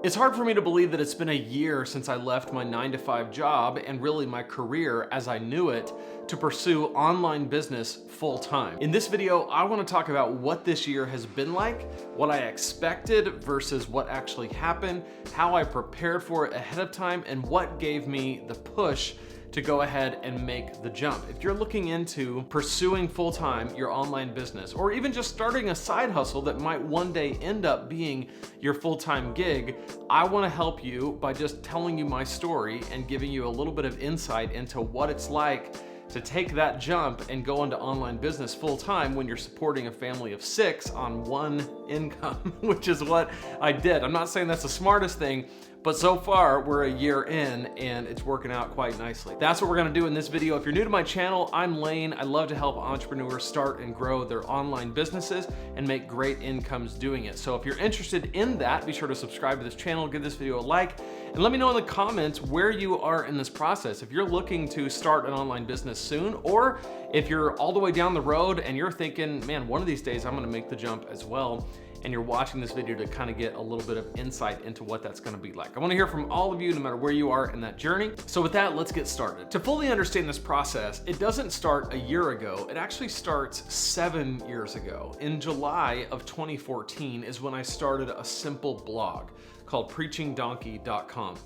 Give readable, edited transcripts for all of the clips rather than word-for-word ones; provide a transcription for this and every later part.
It's hard for me to believe that it's been a year since I left my 9-to-5 job and really my career as I knew it to pursue online business full time. In this video, I want to talk about what this year has been like, what I expected versus what actually happened, how I prepared for it ahead of time, and what gave me the push to go ahead and make the jump. If you're looking into pursuing full-time your online business, or even just starting a side hustle that might one day end up being your full-time gig, I wanna help you by just telling you my story and giving you a little bit of insight into what it's like to take that jump and go into online business full-time when you're supporting a family of 6 on one income, which is what I did. I'm not saying that's the smartest thing, but so far we're a year in and it's working out quite nicely. That's what we're gonna do in this video. If you're new to my channel, I'm Lane. I love to help entrepreneurs start and grow their online businesses and make great incomes doing it. So if you're interested in that, be sure to subscribe to this channel, give this video a like, and let me know in the comments where you are in this process. If you're looking to start an online business soon, or if you're all the way down the road and you're thinking, man, one of these days I'm gonna make the jump as well, and you're watching this video to kind of get a little bit of insight into what that's gonna be like. I wanna hear from all of you, no matter where you are in that journey. So with that, let's get started. To fully understand this process, it doesn't start a year ago, it actually starts 7 years ago. In July of 2014 is when I started a simple blog called preachingdonkey.com.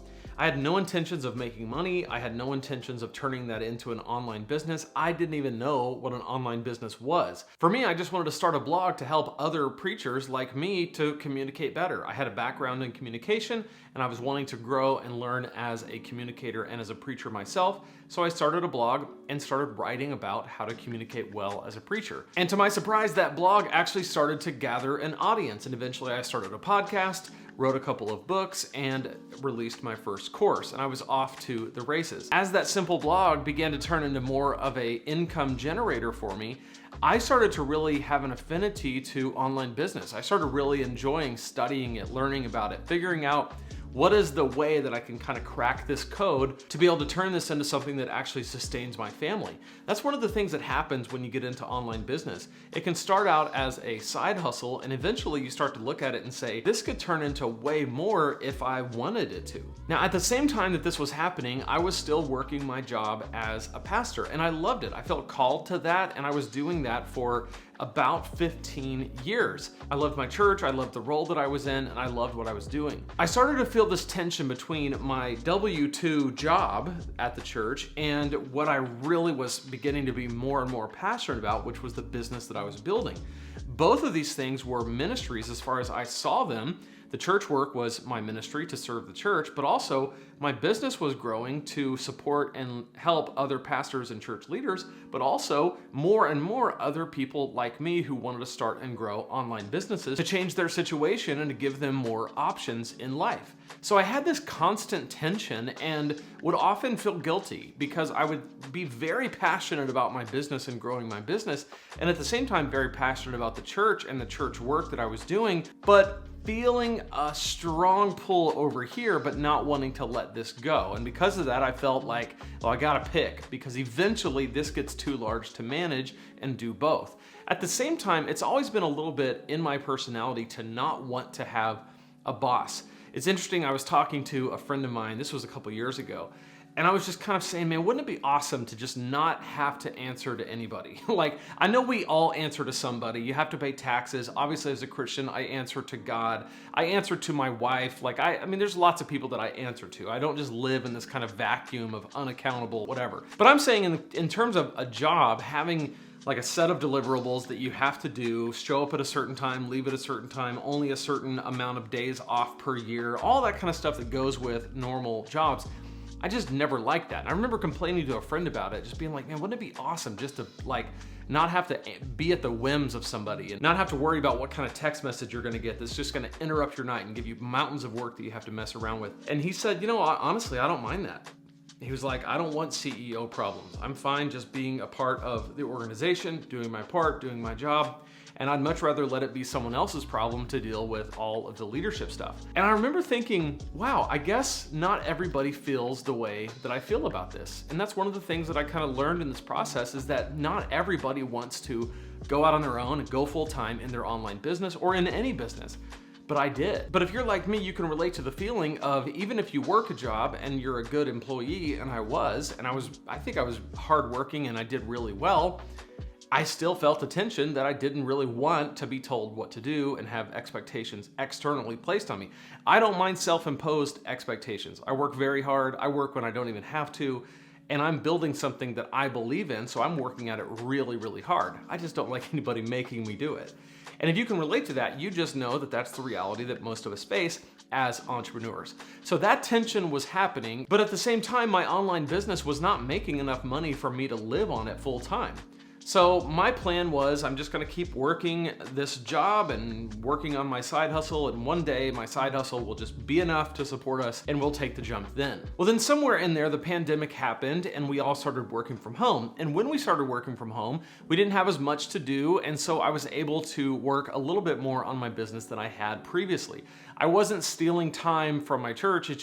I had no intentions of making money. I had no intentions of turning that into an online business. I didn't even know what an online business was. For me, I just wanted to start a blog to help other preachers like me to communicate better. I had a background in communication and I was wanting to grow and learn as a communicator and as a preacher myself. So I started a blog and started writing about how to communicate well as a preacher. And to my surprise, that blog actually started to gather an audience. And eventually I started a podcast, wrote a couple of books, and released my first course, and I was off to the races. As that simple blog began to turn into more of an income generator for me, I started to really have an affinity to online business. I started really enjoying studying it, learning about it, figuring out what is the way that I can kind of crack this code to be able to turn this into something that actually sustains my family. That's one of the things that happens when you get into online business. It can start out as a side hustle, and eventually you start to look at it and say, this could turn into way more if I wanted it to. Now, at the same time that this was happening, I was still working my job as a pastor, and I loved it. I felt called to that, and I was doing that for about 15 years. I loved my church, I loved the role that I was in, and I loved what I was doing. I started to feel this tension between my W-2 job at the church and what I really was beginning to be more and more passionate about, which was the business that I was building. Both of these things were ministries as far as I saw them. The church work was my ministry to serve the church, but also my business was growing to support and help other pastors and church leaders, but also more and more other people like me who wanted to start and grow online businesses to change their situation and to give them more options in life. So I had this constant tension and would often feel guilty because I would be very passionate about my business and growing my business, and at the same time very passionate about the church and the church work that I was doing, but feeling a strong pull over here, but not wanting to let this go. And because of that, I felt like, well, I gotta pick, because eventually this gets too large to manage and do both. At the same time, it's always been a little bit in my personality to not want to have a boss. It's interesting, I was talking to a friend of mine, this was a couple years ago, and I was just kind of saying, man, wouldn't it be awesome to just not have to answer to anybody? Like, I know we all answer to somebody. You have to pay taxes. Obviously, as a Christian, I answer to God. I answer to my wife. Like, I mean, there's lots of people that I answer to. I don't just live in this kind of vacuum of unaccountable whatever. But I'm saying in terms of a job, having like a set of deliverables that you have to do, show up at a certain time, leave at a certain time, only a certain amount of days off per year, all that kind of stuff that goes with normal jobs. I just never liked that. And I remember complaining to a friend about it, just being like, man, wouldn't it be awesome just to like not have to be at the whims of somebody and not have to worry about what kind of text message you're gonna get that's just gonna interrupt your night and give you mountains of work that you have to mess around with. And he said, you know, honestly, I don't mind that. He was like, I don't want CEO problems. I'm fine just being a part of the organization, doing my part, doing my job. And I'd much rather let it be someone else's problem to deal with all of the leadership stuff. And I remember thinking, wow, I guess not everybody feels the way that I feel about this. And that's one of the things that I kind of learned in this process, is that not everybody wants to go out on their own and go full time in their online business or in any business. but I did. But if you're like me, you can relate to the feeling of, even if you work a job and you're a good employee, and I think I was hardworking and I did really well, I still felt the tension that I didn't really want to be told what to do and have expectations externally placed on me. I don't mind self-imposed expectations. I work very hard. I work when I don't even have to, and I'm building something that I believe in, so I'm working at it really, really hard. I just don't like anybody making me do it. And if you can relate to that, you just know that that's the reality that most of us face as entrepreneurs. So that tension was happening, but at the same time, my online business was not making enough money for me to live on it full time. So my plan was, I'm just gonna keep working this job and working on my side hustle, and one day my side hustle will just be enough to support us and we'll take the jump then. Well, then somewhere in there, the pandemic happened and we all started working from home. And when we started working from home, we didn't have as much to do, and so I was able to work a little bit more on my business than I had previously. I wasn't stealing time from my church, we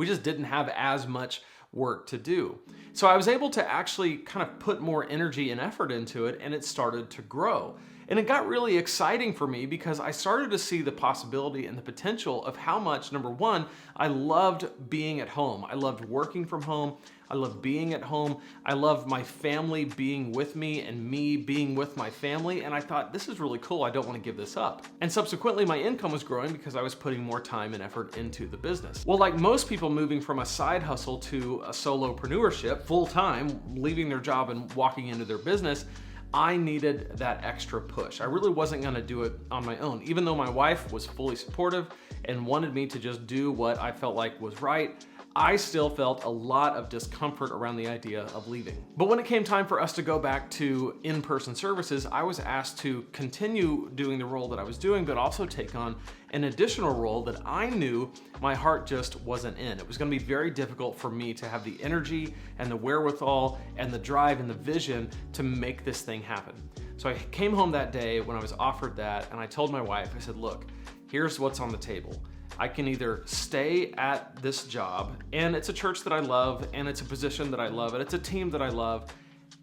just didn't have as much work to do. So I was able to actually kind of put more energy and effort into it, and it started to grow. And it got really exciting for me because I started to see the possibility and the potential of how much, number one, I loved being at home. I loved working from home. I loved being at home. I loved my family being with me and me being with my family. And I thought, this is really cool. I don't want to give this up. And subsequently, my income was growing because I was putting more time and effort into the business. Well, like most people moving from a side hustle to a solopreneurship full time, leaving their job and walking into their business, I needed that extra push. I really wasn't gonna do it on my own. Even though my wife was fully supportive and wanted me to just do what I felt like was right, I still felt a lot of discomfort around the idea of leaving. But when it came time for us to go back to in-person services, I was asked to continue doing the role that I was doing, but also take on an additional role that I knew my heart just wasn't in. It was gonna be very difficult for me to have the energy and the wherewithal and the drive and the vision to make this thing happen. So I came home that day when I was offered that, and I told my wife, I said, look, here's what's on the table. I can either stay at this job, and it's a church that I love, and it's a position that I love, and it's a team that I love,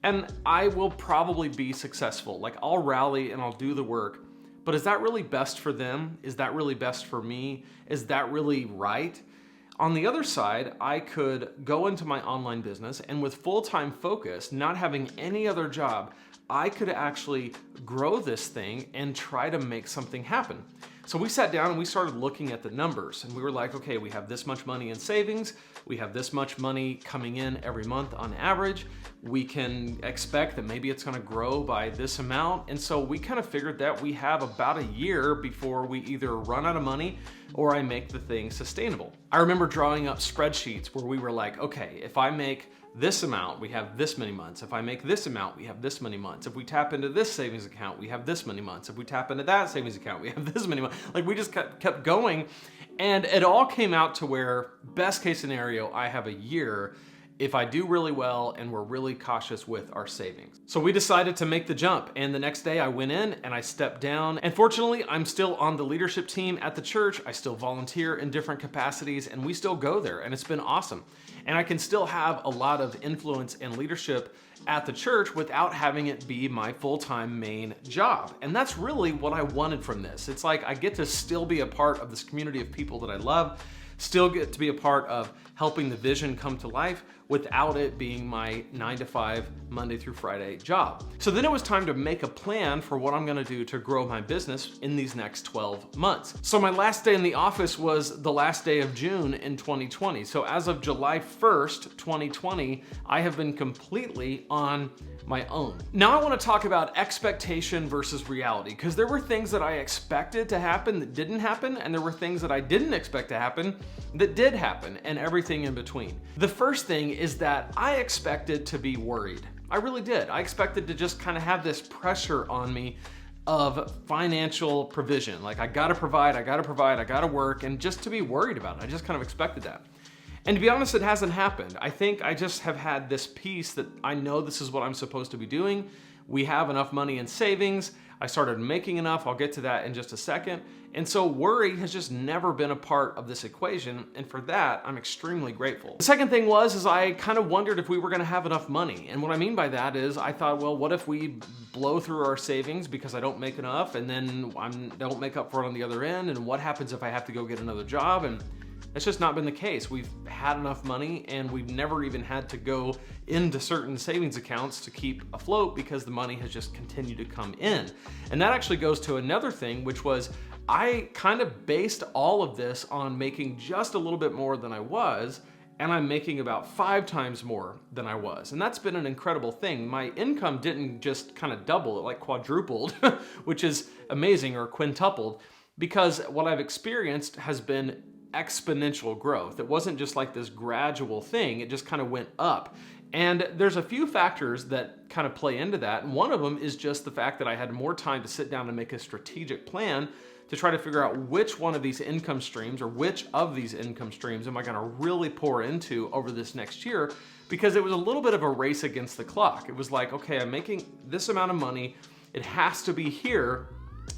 and I will probably be successful. Like, I'll rally and I'll do the work, but is that really best for them? Is that really best for me? Is that really right? On the other side, I could go into my online business, and with full-time focus, not having any other job, I could actually grow this thing and try to make something happen. So we sat down and we started looking at the numbers, and we were like, okay, we have this much money in savings, we have this much money coming in every month on average, we can expect that maybe it's gonna grow by this amount. And so we kind of figured that we have about a year before we either run out of money or I make the thing sustainable. I remember drawing up spreadsheets where we were like, okay, if I make this amount, we have this many months. If I make this amount, we have this many months. If we tap into this savings account, we have this many months. If we tap into that savings account, we have this many months. Like, we just kept going, and it all came out to where, best case scenario, I have a year if I do really well and we're really cautious with our savings. So we decided to make the jump, and the next day I went in and I stepped down. And fortunately, I'm still on the leadership team at the church. I still volunteer in different capacities, and we still go there, and it's been awesome. And I can still have a lot of influence and leadership at the church without having it be my full-time main job. And that's really what I wanted from this. It's like I get to still be a part of this community of people that I love, still get to be a part of helping the vision come to life without it being my 9-to-5 Monday through Friday job. So then it was time to make a plan for what I'm gonna do to grow my business in these next 12 months. So my last day in the office was the last day of June in 2020. So as of July 1st, 2020, I have been completely on my own. Now I wanna talk about expectation versus reality, because there were things that I expected to happen that didn't happen, and there were things that I didn't expect to happen that did happen, and everything in between. The first thing is that I expected to be worried. I really did. I expected to just kind of have this pressure on me of financial provision. Like, I gotta provide, I gotta work, and just to be worried about it. I just kind of expected that. And to be honest, it hasn't happened. I think I just have had this peace that I know this is what I'm supposed to be doing. We have enough money in savings. I started making enough. I'll get to that in just a second. And so worry has just never been a part of this equation, and for that, I'm extremely grateful. The second thing is I kind of wondered if we were gonna have enough money. And what I mean by that is I thought, well, what if we blow through our savings because I don't make enough, and then I don't make up for it on the other end, and what happens if I have to go get another job? And that's just not been the case. We've had enough money, and we've never even had to go into certain savings accounts to keep afloat because the money has just continued to come in. And that actually goes to another thing, which was I kind of based all of this on making just a little bit more than I was, and I'm making about 5 times more than I was. And that's been an incredible thing. My income didn't just kind of double, it like quadrupled, which is amazing, or quintupled, because what I've experienced has been exponential growth. It wasn't just like this gradual thing, it just kind of went up. And there's a few factors that kind of play into that. And one of them is just the fact that I had more time to sit down and make a strategic plan to try to figure out which one of these income streams, or which of these income streams am I gonna really pour into over this next year, because it was a little bit of a race against the clock. It was like, okay, I'm making this amount of money, it has to be here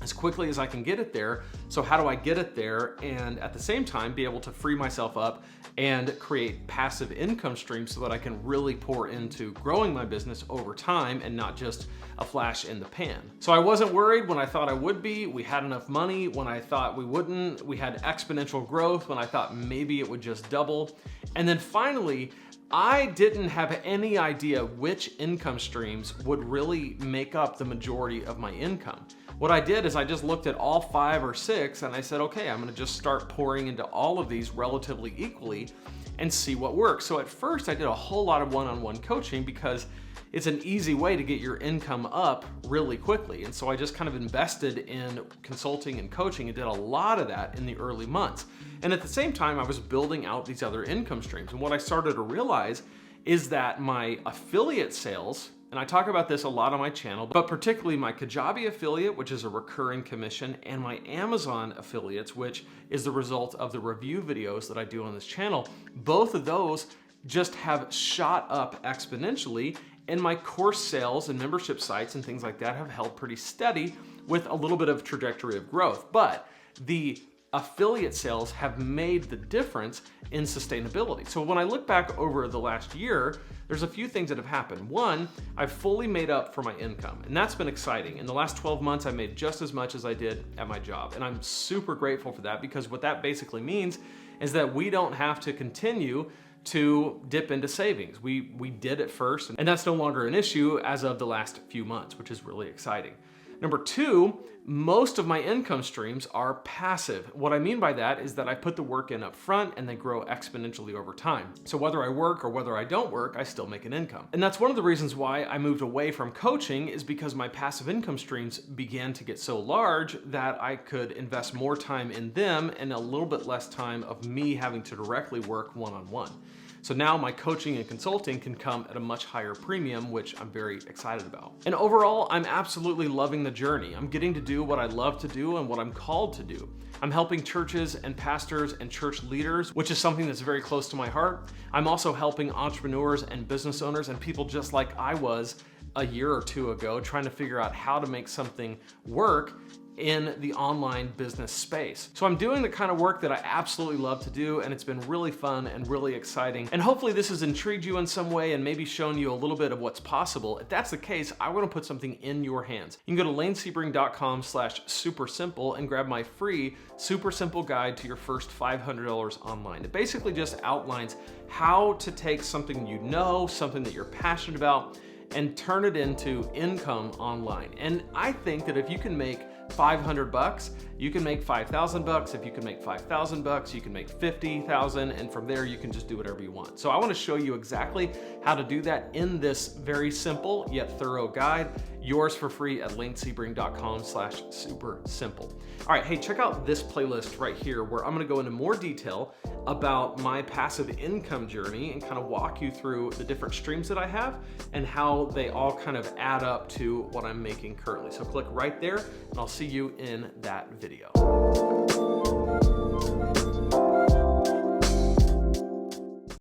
as quickly as I can get it there. So how do I get it there and at the same time be able to free myself up and create passive income streams so that I can really pour into growing my business over time and not just a flash in the pan. So I wasn't worried when I thought I would be. We had enough money when I thought we wouldn't. We had exponential growth when I thought maybe it would just double. And then finally, I didn't have any idea which income streams would really make up the majority of my income. What I did is I just looked at all 5 or 6 and I said, okay, I'm gonna just start pouring into all of these relatively equally and see what works. So at first I did a whole lot of one-on-one coaching because it's an easy way to get your income up really quickly. And so I just kind of invested in consulting and coaching and did a lot of that in the early months. And at the same time, I was building out these other income streams. And what I started to realize is that my affiliate sales, and I talk about this a lot on my channel, but particularly my Kajabi affiliate, which is a recurring commission, and my Amazon affiliates, which is the result of the review videos that I do on this channel, both of those just have shot up exponentially, and my course sales and membership sites and things like that have held pretty steady with a little bit of trajectory of growth. But the affiliate sales have made the difference in sustainability. So when I look back over the last year, there's a few things that have happened. One, I've fully made up for my income, and that's been exciting. In the last 12 months, I made just as much as I did at my job, and I'm super grateful for that, because what that basically means is that we don't have to continue to dip into savings. We did at first, and that's no longer an issue as of the last few months, which is really exciting. Number 2, most of my income streams are passive. What I mean by that is that I put the work in up front and they grow exponentially over time. So whether I work or whether I don't work, I still make an income. And that's one of the reasons why I moved away from coaching, is because my passive income streams began to get so large that I could invest more time in them and a little bit less time of me having to directly work one-on-one. So now my coaching and consulting can come at a much higher premium, which I'm very excited about. And overall, I'm absolutely loving the journey. I'm getting to do what I love to do and what I'm called to do. I'm helping churches and pastors and church leaders, which is something that's very close to my heart. I'm also helping entrepreneurs and business owners and people just like I was a year or 2 ago, trying to figure out how to make something work in the online business space. So I'm doing the kind of work that I absolutely love to do, and it's been really fun and really exciting. And hopefully this has intrigued you in some way and maybe shown you a little bit of what's possible. If that's the case, I want to put something in your hands. You can go to lanesebring.com/supersimple and grab my free super simple guide to your first $500 online. It basically just outlines how to take something you know, something that you're passionate about, and turn it into income online. And I think that if you can make $500, you can make $5,000. If you can make $5,000, you can make $50,000, and from there you can just do whatever you want. So I want to show you exactly how to do that in this very simple yet thorough guide. Yours for free at lanesebring.com/supersimple. All right, hey, check out this playlist right here where I'm going to go into more detail about my passive income journey and kind of walk you through the different streams that I have and how they all kind of add up to what I'm making currently. So click right there and I'll see you in that video.